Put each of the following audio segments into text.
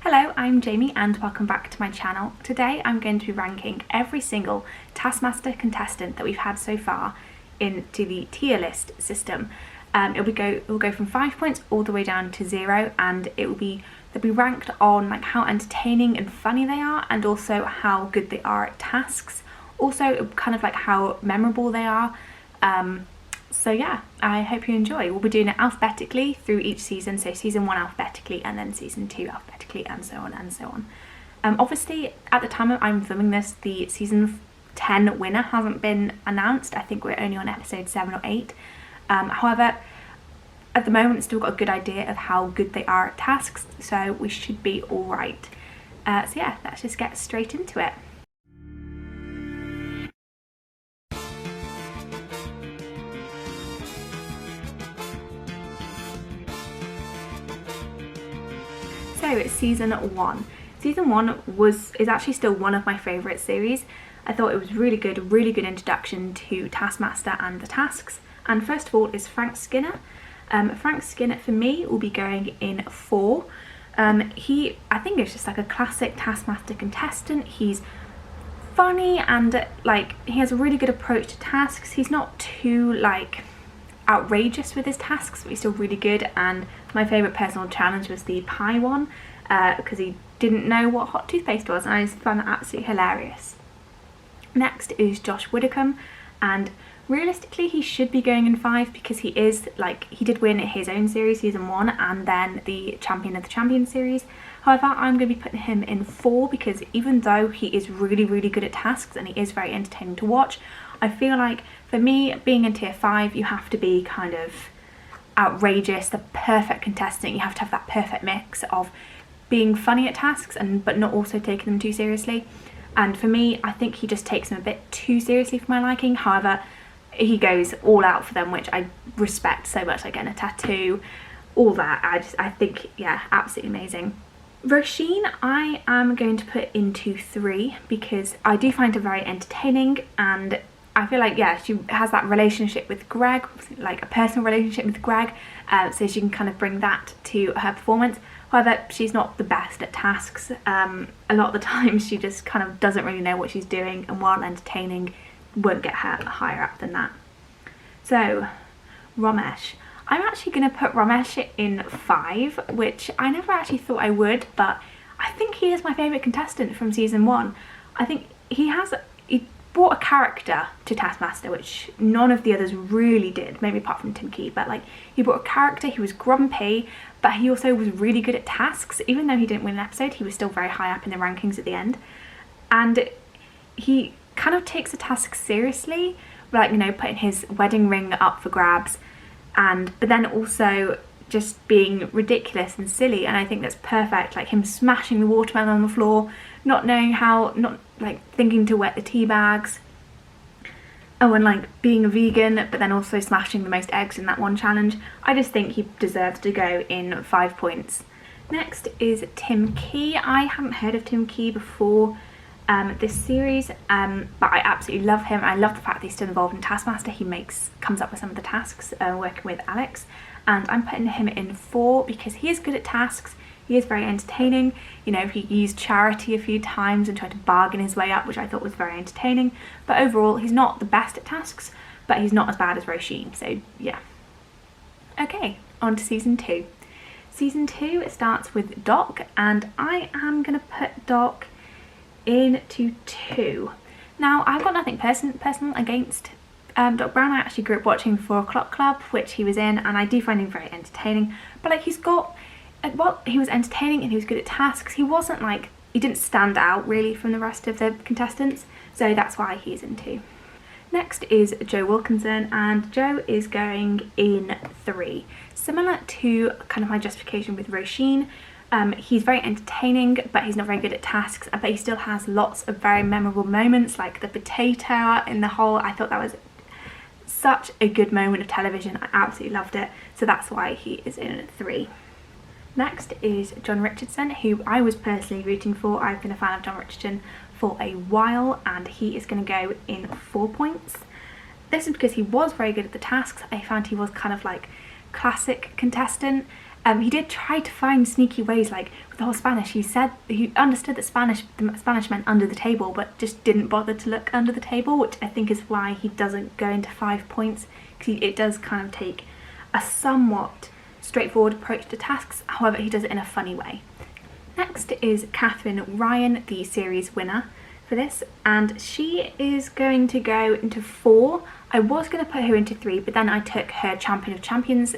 Hello, I'm Jamie and welcome back to my channel. Today I'm going to be ranking every single Taskmaster contestant that we've had so far into the tier list system. It will go from 5 points all the way down to 0, and they'll be ranked on like how entertaining and funny they are, and also how good they are at tasks. Also kind of like how memorable they are. So yeah, I hope you enjoy. We'll be doing it alphabetically through each season, so season 1 alphabetically and then season 2 alphabetically, and so on and so on. Obviously at the time I'm filming this, the season 10 winner hasn't been announced. I think we're only on episode 7 or 8. However, at the moment still got a good idea of how good they are at tasks, so we should be alright. So yeah, let's just get straight into it. So it's season 1. Season 1 is actually still one of my favourite series. I thought it was really good introduction to Taskmaster and the tasks. And first of all is Frank Skinner. Frank Skinner for me will be going in 4. I think is just like a classic Taskmaster contestant. He's funny and like he has a really good approach to tasks. He's not too like outrageous with his tasks, but he's still really good. And my favourite personal challenge was the pie one, because he didn't know what hot toothpaste was, and I just found that absolutely hilarious. Next is Josh Widdicombe, and realistically he should be going in 5 because he did win his own series, season 1, and then the Champion of the Champions series. However, I'm going to be putting him in 4 because even though he is really good at tasks and he is very entertaining to watch, I feel like for me, being in tier 5, you have to be kind of outrageous, the perfect contestant. You have to have that perfect mix of being funny at tasks but not also taking them too seriously. And for me, I think he just takes them a bit too seriously for my liking. However, he goes all out for them, which I respect so much, like getting a tattoo, all that. I think, yeah, absolutely amazing. Roisin, I am going to put into 3 because I do find her very entertaining, and I feel like, yeah, she has that relationship with Greg, like a personal relationship with Greg, so she can kind of bring that to her performance. However, she's not the best at tasks. A lot of the time she just kind of doesn't really know what she's doing, and while entertaining won't get her higher up than that. So, Romesh. I'm actually going to put Romesh in 5, which I never actually thought I would, but I think he is my favourite contestant from season 1. I think he brought a character to Taskmaster, which none of the others really did, maybe apart from Tim Key, but like he brought a character. He was grumpy, but he also was really good at tasks. Even though he didn't win an episode, he was still very high up in the rankings at the end. And he kind of takes the tasks seriously, like, you know, putting his wedding ring up for grabs, but then also just being ridiculous and silly, and I think that's perfect. Like him smashing the watermelon on the floor, not thinking to wet the tea bags. Oh, and like being a vegan, but then also smashing the most eggs in that one challenge. I just think he deserves to go in 5 points. Next is Tim Key. I hadn't heard of Tim Key before this series, but I absolutely love him. I love the fact that he's still involved in Taskmaster. He comes up with some of the tasks working with Alex, and I'm putting him in 4 because he is good at tasks. He is very entertaining. You know, he used charity a few times and tried to bargain his way up, which I thought was very entertaining. But overall, he's not the best at tasks, but he's not as bad as Roisin, so yeah. Okay, on to season 2. Season 2 starts with Doc, and I am going to put Doc into 2. Now, I've got nothing personal against Doc Brown. I actually grew up watching 4 O'Clock Club, which he was in, and I do find him very entertaining. But like he was entertaining and he was good at tasks. He didn't stand out really from the rest of the contestants, so that's why he's in 2. Next is Joe Wilkinson, and Joe is going in 3. Similar to kind of my justification with Roisin, he's very entertaining, but he's not very good at tasks, but he still has lots of very memorable moments, like the potato in the hole. I thought that was such a good moment of television. I absolutely loved it, so that's why he is in 3. Next is John Richardson, who I was personally rooting for. I've been a fan of John Richardson for a while, and he is going to go in 4 points. This is because he was very good at the tasks. I found he was kind of like classic contestant, He did try to find sneaky ways, like with the whole Spanish. He said he understood that the Spanish meant under the table, but just didn't bother to look under the table, which I think is why he doesn't go into 5 points, because it does kind of take a somewhat straightforward approach to tasks. However, he does it in a funny way. Next is Catherine Ryan, the series winner for this, and she is going to go into 4. I was going to put her into 3, but then I took her Champion of Champions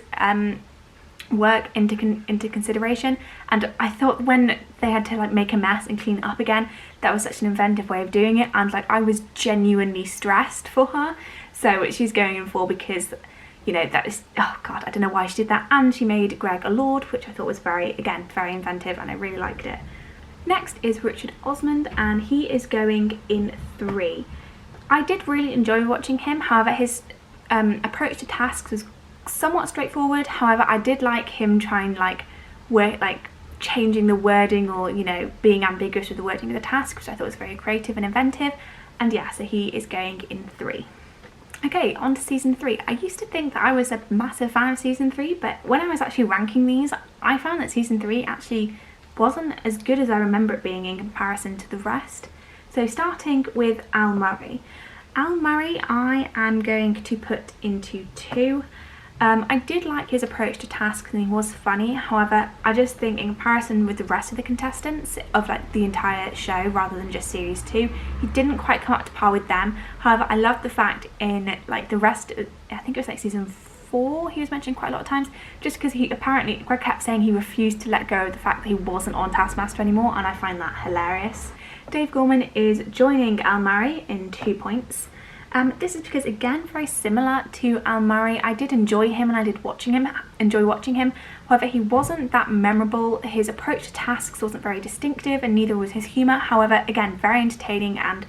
work into consideration, and I thought when they had to like make a mess and clean up again, that was such an inventive way of doing it, and like I was genuinely stressed for her. So she's going in 4 because, you know, that is, oh god, I don't know why she did that. And she made Greg a lord, which I thought was very inventive, and I really liked it. Next is Richard Osmond, and he is going in 3. I did really enjoy watching him. However, his approach to tasks was somewhat straightforward. However, I did like him trying like changing the wording, or, you know, being ambiguous with the wording of the task, which I thought was very creative and inventive. And yeah, so he is going in 3. Okay, on to season 3. I used to think that I was a massive fan of season 3, but when I was actually ranking these, I found that season 3 actually wasn't as good as I remember it being in comparison to the rest. So starting with Al Murray. Al Murray I am going to put into 2. I did like his approach to tasks and he was funny. However, I just think in comparison with the rest of the contestants of like the entire show rather than just series 2, he didn't quite come up to par with them. However, I loved the fact in like the rest, I think it was like season 4, he was mentioned quite a lot of times, just because he apparently, Greg kept saying he refused to let go of the fact that he wasn't on Taskmaster anymore, and I find that hilarious. Dave Gorman is joining Al Murray in 2 points. This is because, again, very similar to Al Murray, I did enjoy him and I did enjoy watching him. However, he wasn't that memorable. His approach to tasks wasn't very distinctive, and neither was his humour. However, again, very entertaining, and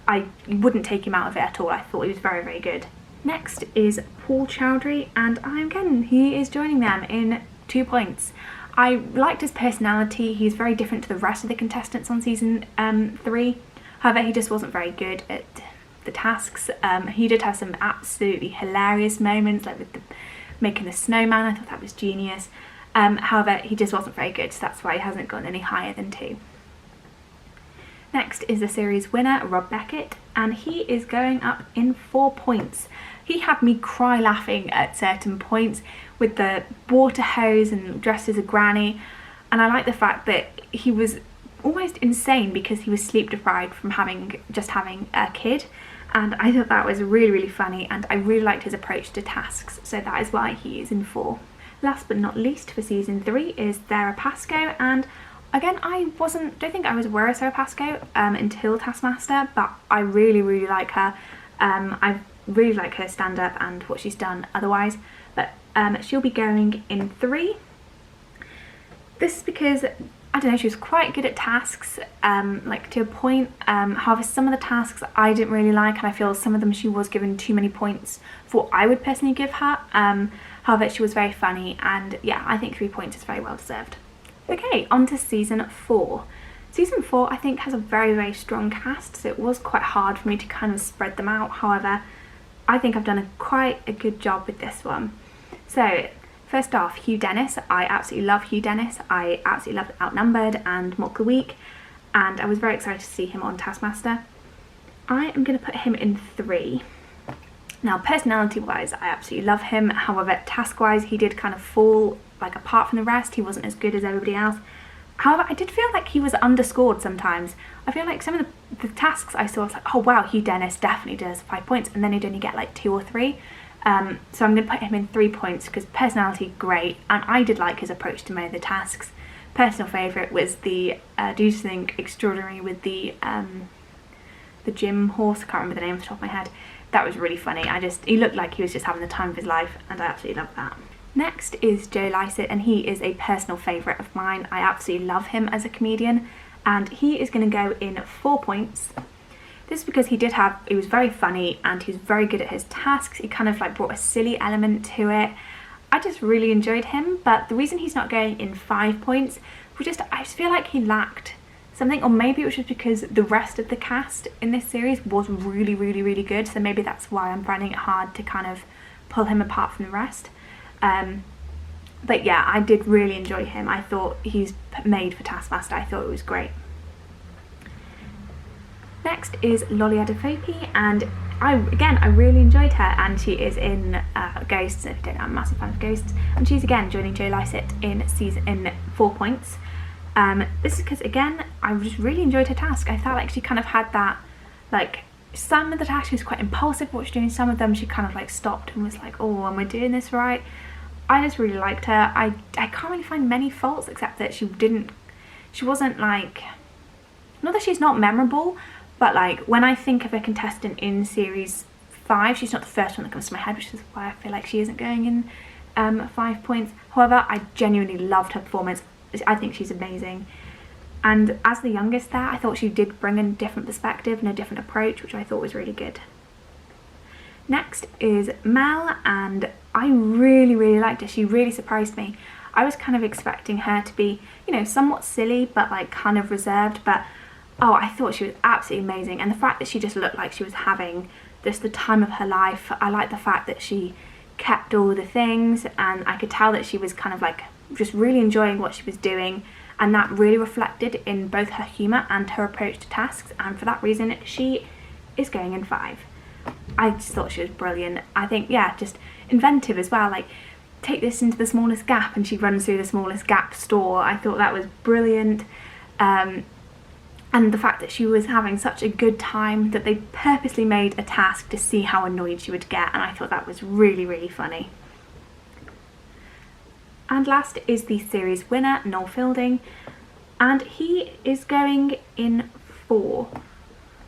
I wouldn't take him out of it at all. I thought he was very, very good. Next is Paul Chowdhury, and again, he is joining them in 2 points. I liked his personality. He's very different to the rest of the contestants on season 3. However, he just wasn't very good at the tasks. He did have some absolutely hilarious moments, like with making the snowman. I thought that was genius. However, he just wasn't very good, so that's why he hasn't gone any higher than 2. Next is the series winner, Rob Beckett, and he is going up in 4 points. He had me cry laughing at certain points with the water hose and dressed as a granny, and I like the fact that he was almost insane because he was sleep deprived from having a kid, and I thought that was really, really funny, and I really liked his approach to tasks, so that is why he is in 4. Last but not least for season 3 is Sarah Pascoe, and again, I don't think I was aware of Sarah Pascoe until Taskmaster, but I really, really like her. I really like her stand-up and what she's done otherwise, but she'll be going in 3. This is because, I don't know, she was quite good at tasks, like to a point. However, some of the tasks I didn't really like, and I feel some of them she was given too many points for what I would personally give her. However, she was very funny, and yeah, I think 3 points is very well deserved. Okay, on to season 4. Season 4 I think has a very, very strong cast, so it was quite hard for me to kind of spread them out. However, I think I've done quite a good job with this one. So first off, Hugh Dennis. I absolutely love Hugh Dennis. I absolutely loved Outnumbered and Mock the Week, and I was very excited to see him on Taskmaster. I am going to put him in 3. Now, personality wise, I absolutely love him. However, task wise, he did kind of fall like apart from the rest. He wasn't as good as everybody else. However, I did feel like he was underscored sometimes. I feel like some of the tasks I saw, I was like, oh wow, Hugh Dennis definitely does 5 points, and then he'd only get like 2 or 3. So I'm going to put him in 3 points because personality, great, and I did like his approach to many of the tasks. Personal favourite was the do something extraordinary with the gym horse. I can't remember the name off the top of my head. That was really funny. He looked like he was just having the time of his life, and I absolutely loved that. Next is Joe Lycett, and he is a personal favourite of mine. I absolutely love him as a comedian, and he is going to go in 4 points. This is because he was very funny and he was very good at his tasks. He kind of like brought a silly element to it. I just really enjoyed him, but the reason he's not going in 5 points was I just feel like he lacked something, or maybe it was just because the rest of the cast in this series was really, really, really good, so maybe that's why I'm finding it hard to kind of pull him apart from the rest. But yeah, I did really enjoy him. I thought he's made for Taskmaster. I thought it was great. Next is Lolly Adefope, and I really enjoyed her, and she is in Ghosts. If you don't know, I'm a massive fan of Ghosts, and she's again joining Joe Lycett in 4 Points. This is because again I just really enjoyed her task. I felt like she kind of had that, like, some of the tasks she was quite impulsive what she was doing, some of them she kind of like stopped and was like, oh, am I doing this right? I just really liked her. I can't really find many faults except that she wasn't like, not that she's not memorable, but like when I think of a contestant in series 5, she's not the first one that comes to my head, which is why I feel like she isn't going in 5 Points. However, I genuinely loved her performance. I think she's amazing. And as the youngest there, I thought she did bring in a different perspective and a different approach, which I thought was really good. Next is Mel, and I really liked her. She really surprised me. I was kind of expecting her to be, you know, somewhat silly, but like kind of reserved, but oh, I thought she was absolutely amazing. And the fact that she just looked like she was having just the time of her life. I like the fact that she kept all the things, and I could tell that she was kind of like just really enjoying what she was doing, and that really reflected in both her humour and her approach to tasks, and for that reason she is going in 5. I just thought she was brilliant. I think, yeah, just inventive as well, like take this into the smallest gap, and she runs through the smallest gap store. I thought that was brilliant. And the fact that she was having such a good time that they purposely made a task to see how annoyed she would get, and I thought that was really funny. And last is the series winner, Noel Fielding, and he is going in 4.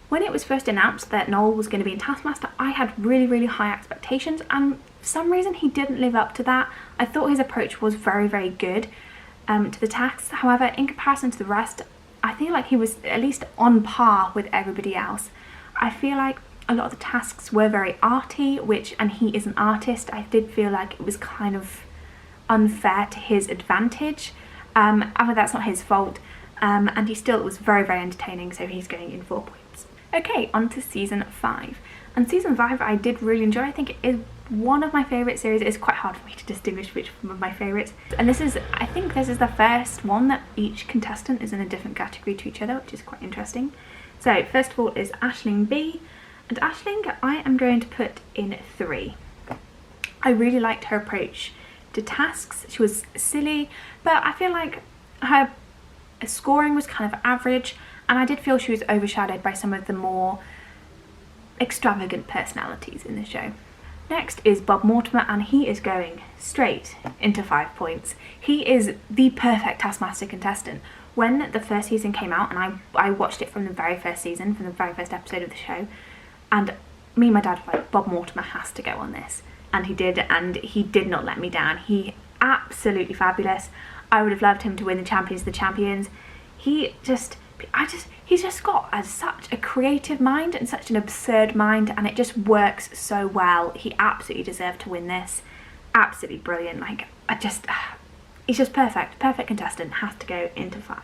When it was first announced that Noel was going to be in Taskmaster, I had really high expectations, and for some reason he didn't live up to that. I thought his approach was very good to the tasks. However, in comparison to the rest, I feel like he was at least on par with everybody else. I feel like a lot of the tasks were very arty, and he is an artist. I did feel like it was kind of unfair to his advantage. However, that's not his fault, and he still was very entertaining, so he's going in 4 points. Okay, on to season 5. And season 5 I did really enjoy. I think it is one of my favourite series. It's quite hard for me to distinguish which one of my favourites. And I think this is the first one that each contestant is in a different category to each other, which is quite interesting. So first of all is Aisling Bea, and Aisling I am going to put in 3. I really liked her approach to tasks. She was silly, but I feel like her scoring was kind of average, and I did feel she was overshadowed by some of the more extravagant personalities in the show. Next is Bob Mortimer, and he is going straight into 5 points. He is the perfect Taskmaster contestant. When the first season came out, and I watched it from the very first season, from the very first episode of the show, and me and my dad were like, Bob Mortimer has to go on this. And he did, and he did not let me down. He absolutely fabulous. I would have loved him to win the Champions of the Champions. He's just got such a creative mind and such an absurd mind, and it just works so well. He absolutely deserved to win this. Absolutely brilliant. Like, he's just perfect. Perfect contestant, has to go into 5.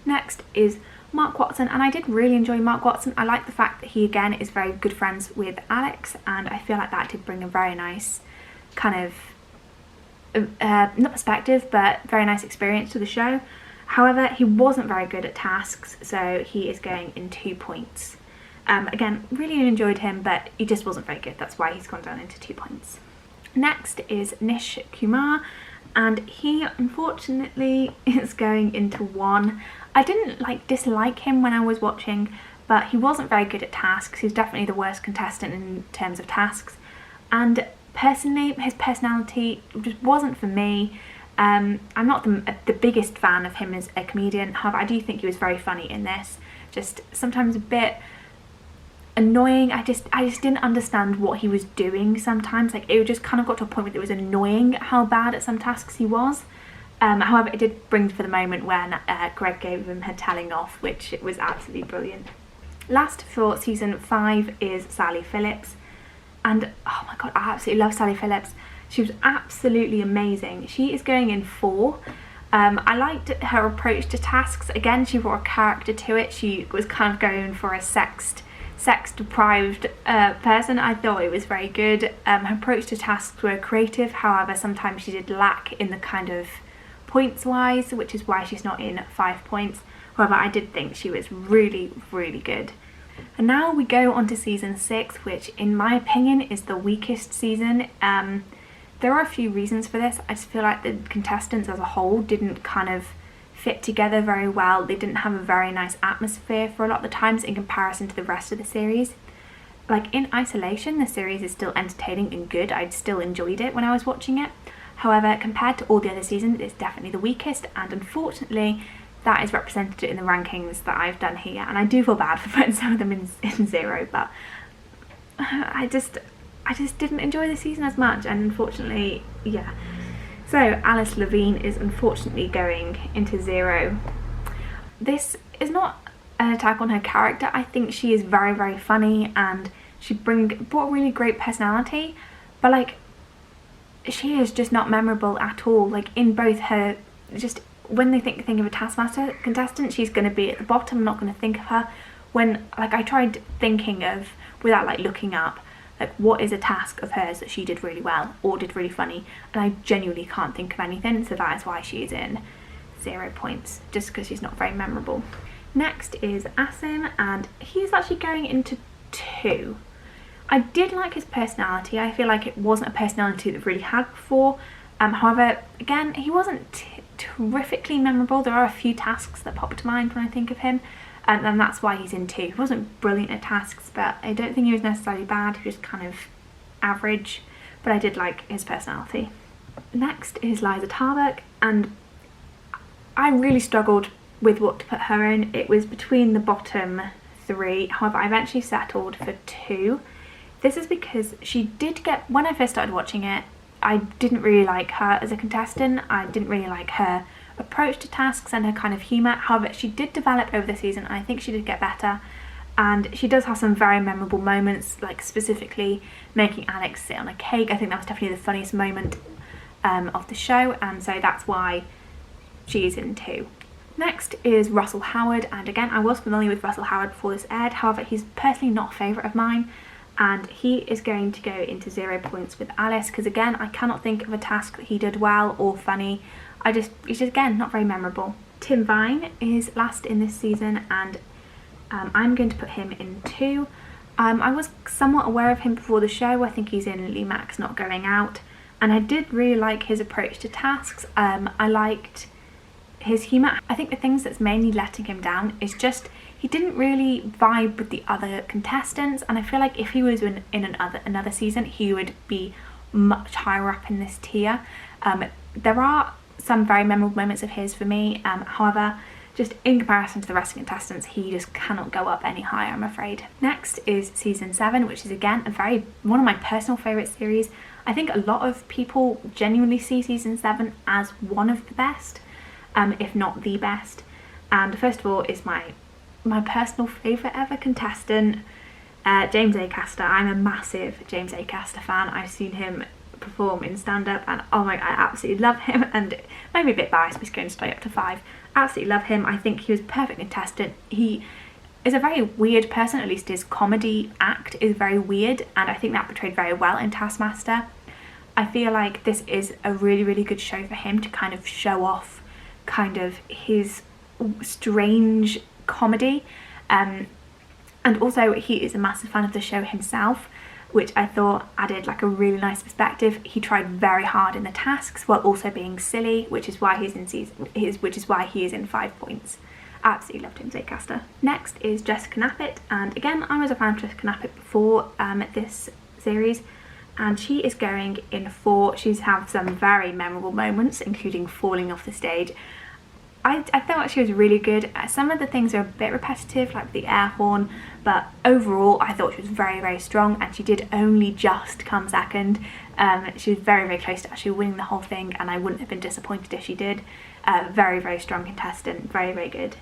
Next is Mark Watson, and I did really enjoy Mark Watson. I like the fact that he again is very good friends with Alex, and I feel like that did bring a very nice kind of not perspective, but very nice experience to the show. However, he wasn't very good at tasks, so he is going in 2 points. Again, really enjoyed him, but he just wasn't very good. That's why he's gone down into 2 points. Next is Nish Kumar, and he unfortunately is going into 1. I didn't dislike him when I was watching, but he wasn't very good at tasks. He's definitely the worst contestant in terms of tasks, and personally his personality just wasn't for me. I'm not the biggest fan of him as a comedian. However, I do think he was very funny in this. Just sometimes a bit annoying. I just didn't understand what he was doing sometimes. Like, it just kind of got to a point where it was annoying how bad at some tasks he was. However, it did bring for the moment when Greg gave him her telling off, which was absolutely brilliant. Last for season 5 is Sally Phillips, and oh my god, I absolutely love Sally Phillips. She was absolutely amazing. She is going in 4. I liked her approach to tasks. Again, she brought a character to it. She was kind of going for a sexed sex deprived person. I thought it was very good. Her approach to tasks were creative, however sometimes she did lack in the kind of points wise, which is why she's not in 5 points. However, I did think she was really, really good. And now we go on to season 6, which in my opinion is the weakest season. There are a few reasons for this. I just feel like the contestants as a whole didn't kind of fit together very well. They didn't have a very nice atmosphere for a lot of the times in comparison to the rest of the series. Like in isolation, the series is still entertaining and good. I still enjoyed it when I was watching it. However, compared to all the other seasons, it's definitely the weakest, and unfortunately that is represented in the rankings that I've done here. And I do feel bad for putting some of them in 0, but I just didn't enjoy the season as much, and unfortunately, yeah. So Alice Levine is unfortunately going into 0. This is not an attack on her character. I think she is very, very funny, and she brought a really great personality, but like she is just not memorable at all. Like in both her, just when they think of a Taskmaster contestant, she's going to be at the bottom. I'm not going to think of her. When like I tried thinking of, without like looking up, like what is a task of hers that she did really well or did really funny, and I genuinely can't think of anything, so that is why she's in 0 points, just because she's not very memorable. Next is Asim, and he's actually going into 2. I did like his personality. I feel like it wasn't a personality that we've really had before. However, again, he wasn't terrifically memorable. There are a few tasks that pop to mind when I think of him, and that's why he's in 2. He wasn't brilliant at tasks, but I don't think he was necessarily bad. He was kind of average, but I did like his personality. Next is Liza Tarbuck, and I really struggled with what to put her in. It was between the bottom 3, however I eventually settled for 2. This is because she did get, when I first started watching it, I didn't really like her as a contestant. I didn't really like her approach to tasks and her kind of humour. However, she did develop over the season, and I think she did get better, and she does have some very memorable moments, like specifically making Alex sit on a cake. I think that was definitely the funniest moment of the show, and so that's why she is in 2. Next is Russell Howard, and again I was familiar with Russell Howard before this aired. However, he's personally not a favourite of mine, and he is going to go into 0 points with Alice, because again I cannot think of a task that he did well or funny. He's just again not very memorable. Tim Vine is last in this season, and I'm going to put him in 2. I was somewhat aware of him before the show. I think he's in Lee Max Not Going Out, and I did really like his approach to tasks. I liked his humour. I think the things that's mainly letting him down is just he didn't really vibe with the other contestants, and I feel like if he was in another season, he would be much higher up in this tier. There are some very memorable moments of his for me, however, just in comparison to the rest of the contestants, he just cannot go up any higher, I'm afraid. Next is season 7, which is again one of my personal favourite series. I think a lot of people genuinely see season 7 as one of the best, if not the best. And first of all is my personal favourite ever contestant, James Acaster. I'm a massive James Acaster fan. I've seen him perform in stand-up, and oh my god, I absolutely love him, and maybe a bit biased, but he's going to stay up to 5. Absolutely love him. I think he was a perfect contestant. He is a very weird person, at least his comedy act is very weird, and I think that portrayed very well in Taskmaster. I feel like this is a really, really good show for him to kind of show off kind of his strange comedy, and also he is a massive fan of the show himself, which I thought added like a really nice perspective. He tried very hard in the tasks while also being silly, which is why he's in he is in 5 points. Absolutely loved him, Acaster. Next is Jessica Knappett, and again I was a fan of Jessica Knappett before this series, and she is going in 4. She's had some very memorable moments, including falling off the stage. I thought she was really good. Some of the things are a bit repetitive, like the air horn, but overall I thought she was very, very strong, and she did only just come second. She was very, very close to actually winning the whole thing, and I wouldn't have been disappointed if she did. Very, very strong contestant, very, very good.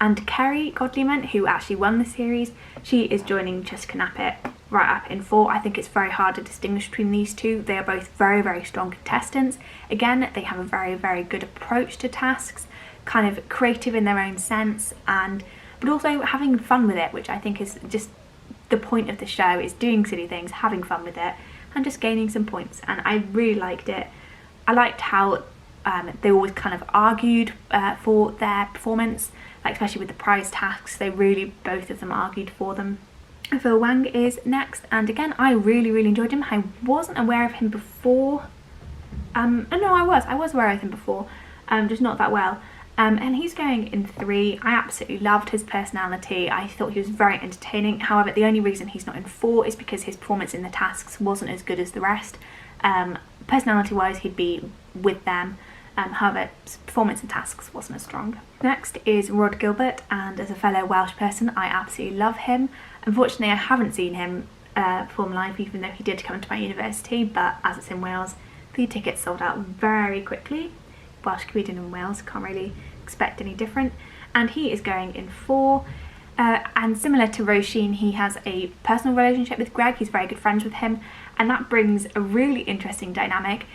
And Kerry Godliman, who actually won the series, she is joining Jessica Knappett right up in 4. I think it's very hard to distinguish between these two. They are both very, very strong contestants. Again, they have a very, very good approach to tasks, kind of creative in their own sense, but but also having fun with it, which I think is just the point of the show, is doing silly things, having fun with it, and just gaining some points. And I really liked it. I liked how they always kind of argued for their performance, like especially with the prize tasks, they really, both of them argued for them. Phil Wang is next, and again, I really enjoyed him. I wasn't aware of him before. No, I was aware of him before, just not that well. And he's going in 3. I absolutely loved his personality. I thought he was very entertaining. However, the only reason he's not in 4 is because his performance in the tasks wasn't as good as the rest. Personality wise, he'd be with them. However, his performance in tasks wasn't as strong. Next is Rhod Gilbert, and as a fellow Welsh person, I absolutely love him. Unfortunately, I haven't seen him perform live, even though he did come to my university, but as it's in Wales, the tickets sold out very quickly. Welsh comedian in Wales, can't really expect any different. And he is going in 4. And similar to Roisin, he has a personal relationship with Greg. He's very good friends with him, and that brings a really interesting dynamic.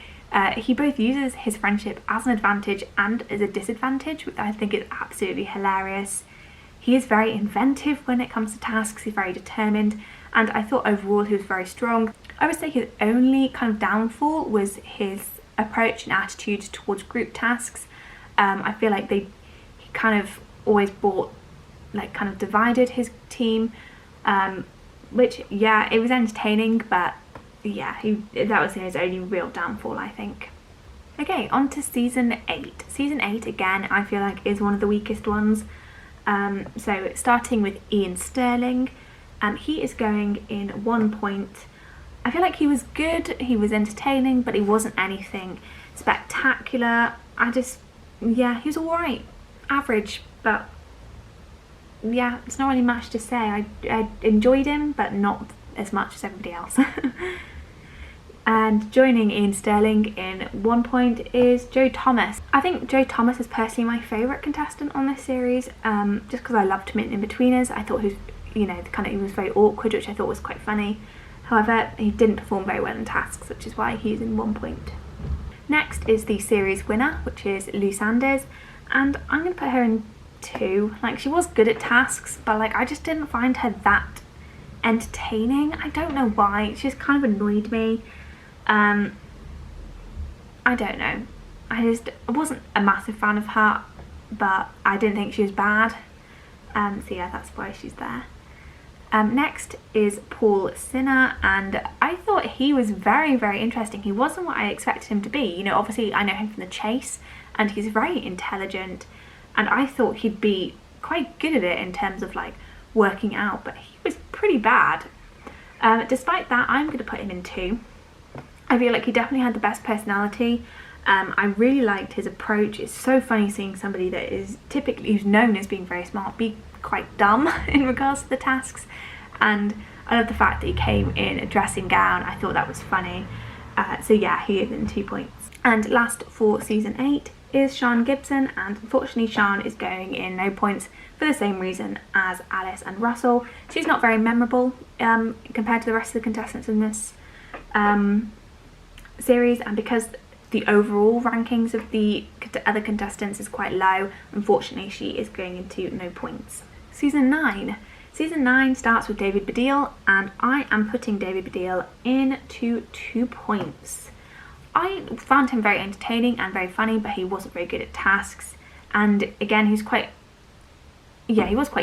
He both uses his friendship as an advantage and as a disadvantage, which I think is absolutely hilarious. He is very inventive when it comes to tasks, he's very determined, and I thought overall he was very strong. I would say his only kind of downfall was his approach and attitude towards group tasks. I feel like he kind of always kind of divided his team, which, yeah, it was entertaining, but yeah, that was his only real downfall, I think. Okay, on to season 8. Season 8, again, I feel like is one of the weakest ones. So starting with Ian Sterling, he is going in 1 point. I feel like he was good, he was entertaining, but he wasn't anything spectacular. Yeah, he was alright, average, but yeah, it's not really much to say. I enjoyed him, but not as much as everybody else. And joining Ian Sterling in 1 point is Joe Thomas. I think Joe Thomas is personally my favourite contestant on this series, just because I loved him in Inbetweeners. I thought he was, he was very awkward, which I thought was quite funny. However, he didn't perform very well in tasks, which is why he's in 1 point. Next is the series winner, which is Lou Sanders, and I'm going to put her in 2. Like, she was good at tasks, but like I just didn't find her that entertaining. I don't know why, she just kind of annoyed me. I don't know, I wasn't a massive fan of her, but I didn't think she was bad, so yeah, that's why she's there. Next is Paul Sinner, and I thought he was very interesting. He wasn't what I expected him to be. Obviously I know him from The Chase, and he's very intelligent, and I thought he'd be quite good at it in terms of like working out, but he was pretty bad. Despite that, I'm going to put him in 2. I feel like he definitely had the best personality. I really liked his approach. It's so funny seeing somebody that is who's known as being very smart, be quite dumb in regards to the tasks. And I love the fact that he came in a dressing gown. I thought that was funny. So yeah, he is in 2 points. And last for season 8 is Sian Gibson, and unfortunately Sian is going in no points for the same reason as Alice and Russell. She's not very memorable compared to the rest of the contestants in this series, and because the overall rankings of the other contestants is quite low, unfortunately she is going into no points. Season 9. Season 9 starts with David Baddiel, and I am putting David Baddiel into 2 points. I found him very entertaining and very funny, but he wasn't very good at tasks, and again he was quite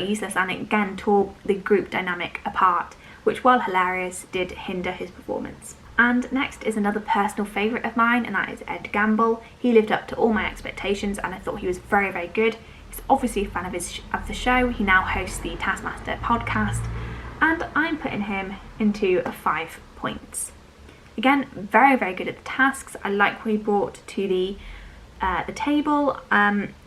useless, and again tore the group dynamic apart, which, while hilarious, did hinder his performance. And next is another personal favourite of mine, and that is Ed Gamble. He lived up to all my expectations, and I thought he was very good. He's obviously a fan of the show. He now hosts the Taskmaster podcast, and I'm putting him into 5 points. Again, very good at the tasks. I like what he brought to the table.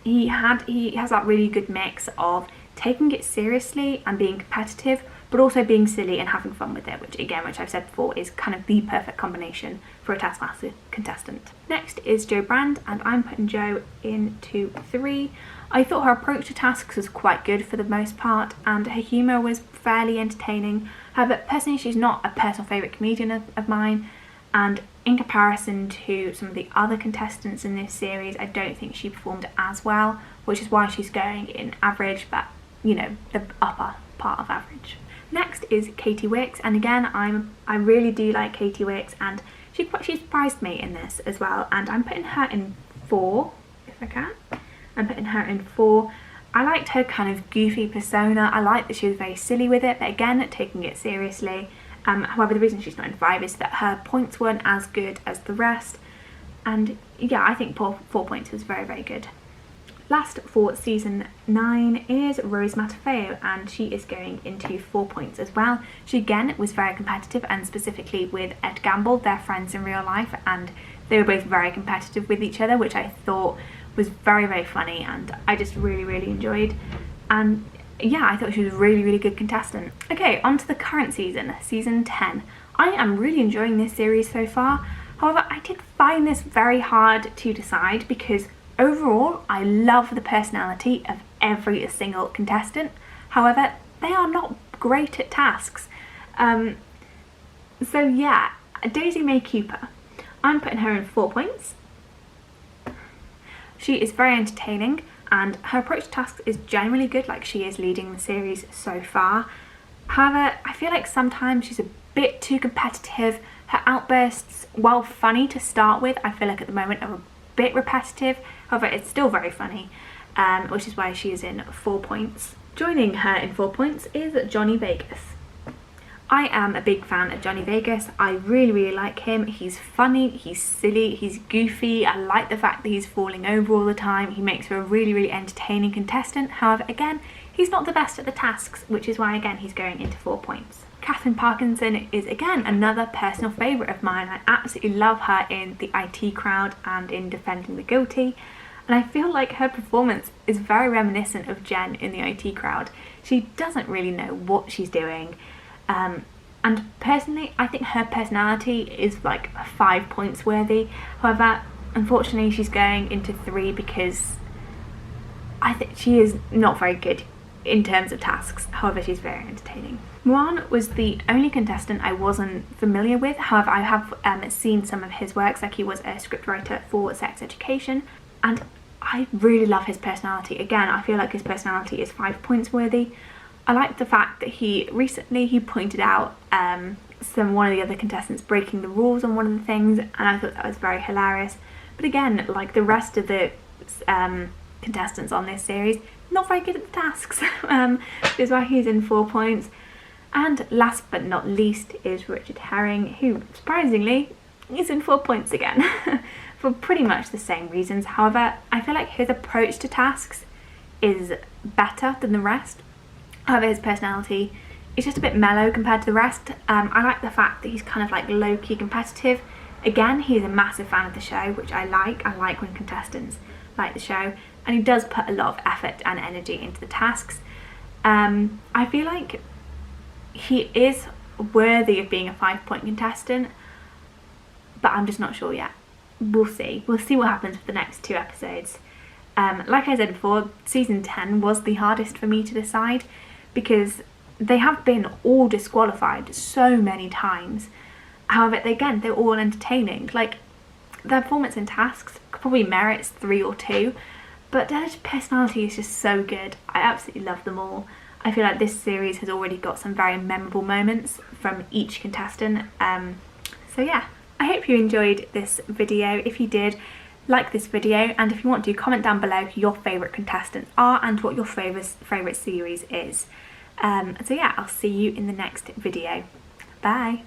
He has that really good mix of taking it seriously and being competitive, but also being silly and having fun with it, which I've said before is kind of the perfect combination for a Taskmaster contestant. Next is Jo Brand, and I'm putting Jo into 3. I thought her approach to tasks was quite good for the most part, and her humour was fairly entertaining. However, personally, she's not a personal favourite comedian of mine, and in comparison to some of the other contestants in this series, I don't think she performed as well, which is why she's going in average, but you know, the upper part of average. Next is Katie Wicks, and again I really do like Katie Wicks, and she surprised me in this as well, and I'm putting her in 4 if I can. I'm putting her in 4. I liked her kind of goofy persona. I liked that she was very silly with it, but again taking it seriously. However, the reason she's not in 5 is that her points weren't as good as the rest, and yeah, I think 4 points was very, very good. Last for season 9 is Rose Matafeo, and she is going into 4 points as well. She again was very competitive, and specifically with Ed Gamble, they're friends in real life, and they were both very competitive with each other, which I thought was very, very funny, and I just really, really enjoyed. And yeah, I thought she was a really, really good contestant. Okay, on to the current season, season 10. I am really enjoying this series so far. However, I did find this very hard to decide because overall, I love the personality of every single contestant. However, they are not great at tasks. So yeah, Daisy May Cooper. I'm putting her in 4 points. She is very entertaining, and her approach to tasks is generally good, like she is leading the series so far. However, I feel like sometimes she's a bit too competitive. Her outbursts, while funny to start with, I feel like at the moment are a bit repetitive. However, it's still very funny, which is why she is in 4 points. Joining her in 4 points is Johnny Vegas. I am a big fan of Johnny Vegas. I really, really like him. He's funny, he's silly, he's goofy. I like the fact that he's falling over all the time. He makes for a really, really entertaining contestant. However, again, he's not the best at the tasks, which is why, again, he's going into 4 points. Katherine Parkinson is, again, another personal favourite of mine. I absolutely love her in The IT Crowd and in Defending the Guilty. And I feel like her performance is very reminiscent of Jen in The IT Crowd. She doesn't really know what she's doing. And personally, I think her personality is like 5 points worthy. However, unfortunately, she's going into 3 because I think she is not very good in terms of tasks. However, she's very entertaining. Muan was the only contestant I wasn't familiar with. However, I have seen some of his works, like he was a scriptwriter for Sex Education, and I really love his personality. Again, I feel like his personality is 5 points worthy. I like the fact that he recently pointed out one of the other contestants breaking the rules on one of the things, and I thought that was very hilarious. But again, like the rest of the contestants on this series, not very good at the tasks, which is why he's in 4 points. And last but not least is Richard Herring, who surprisingly is in 4 points again for pretty much the same reasons. However, I feel like his approach to tasks is better than the rest. However, his personality is just a bit mellow compared to the rest. I like the fact that he's kind of like low-key competitive. Again, he's a massive fan of the show, which I like. I like when contestants like the show, and he does put a lot of effort and energy into the tasks. I feel like he is worthy of being a 5-point contestant, but I'm just not sure yet. We'll see. We'll see what happens with the next 2 episodes. Like I said before, season 10 was the hardest for me to decide because they have been all disqualified so many times. However, again, they're all entertaining. Like, their performance in tasks probably merits 3 or 2, but their personality is just so good. I absolutely love them all. I feel like this series has already got some very memorable moments from each contestant. So yeah, I hope you enjoyed this video. If you did, like this video, and if you want to, comment down below who your favourite contestants are and what your favourite series is. So yeah, I'll see you in the next video. Bye!